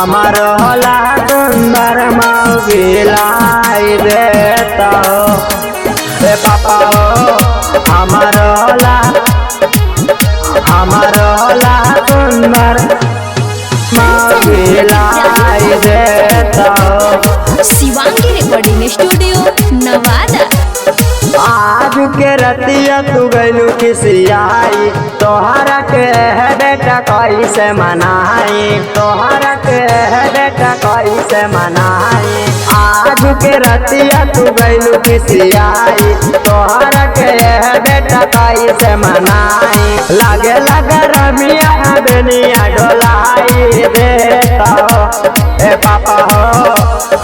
हमार होला सुंदर मौगिलाई देता हो ए पापा हो। हमार होला सुंदर मौगिलाई देता हो। Shivangi recording studio Nawada. आज के रतिया तू गैलू खिसियाई, तोहरा के है बेटा कैसे मनाई, तोहरा के है बेटा कैसे मनाई। आज के रतिया तू गैलू खिसियाई, तोहरा के है बेटा कैसे मनाई। लागे लगे रमिया बेनिया डोलाई देता हो ए पापा हो।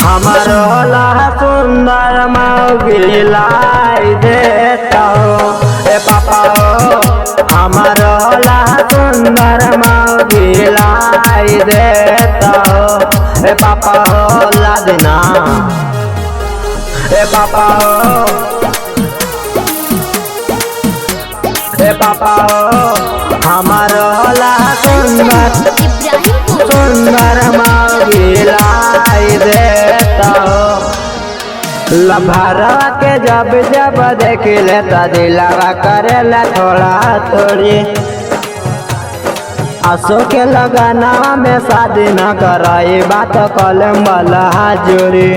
हमार होला सुंदर मौगिलाई देता हो ए पापा हो। हमार होला सुंदर मौगिलाई देता हो ए पापा हो। ला देना ए पापा हो ए पापा हो। हमार होला सुंदर मौगिलाई देता हो। लम्हारवा के जब जब देखिले त दिलावा करेला थोड़ा थोड़ी। आसो के लगाना में शादी न कराई बात कलम वाला जोड़ी।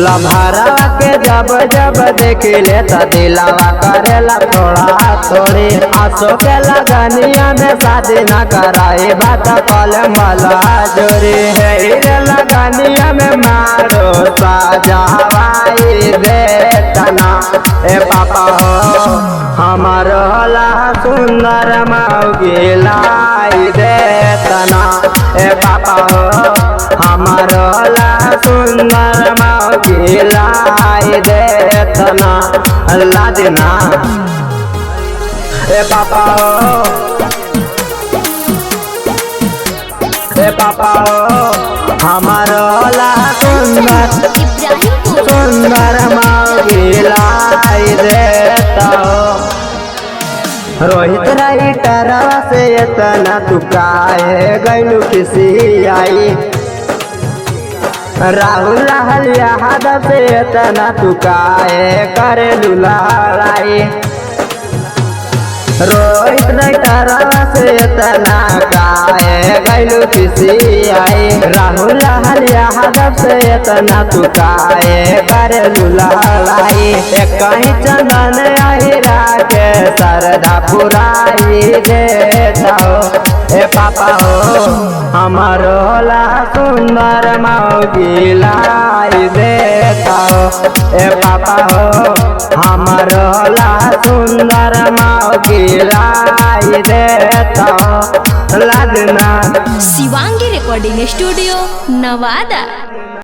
लम्हारवा के जब जब देखिले त दिलावा करेला थोड़ा थोड़ी। आसो के लगानिया में शादी न कराई बात कलम वाला जोड़ी। रे लगानिया में मारो साजावाई देता ना ए पापा हो। हमार होला सुंदर मौगिलाई देता ना ए पापा हो। हमार होला सुंदर मौगिलाई देता ना। ला देना ए पापा हो ए पापा हो। हमार होला सुंदर मौगिलाई देता हो। रोहित राइटरवा से इतना तू काहे गैलू खिसियाई। राहुल रहल यादव से इतना तू काहे करेलू लड़ाई। रोहित राइटरवा से इतना काहे गैलू खिसियाई। राहुल रहल यादव से इतना तू काहे करेलू लड़ाई। कहीं चंदन अहिरा के सरधा पुराई देता हो ए पापा हो। हमार होला सुंदर मौगिलाई देता हो ए पापा हो। हमार होला सुंदर मौगिलाई देता हो। ला देना। Shivangi recording studio Nawada.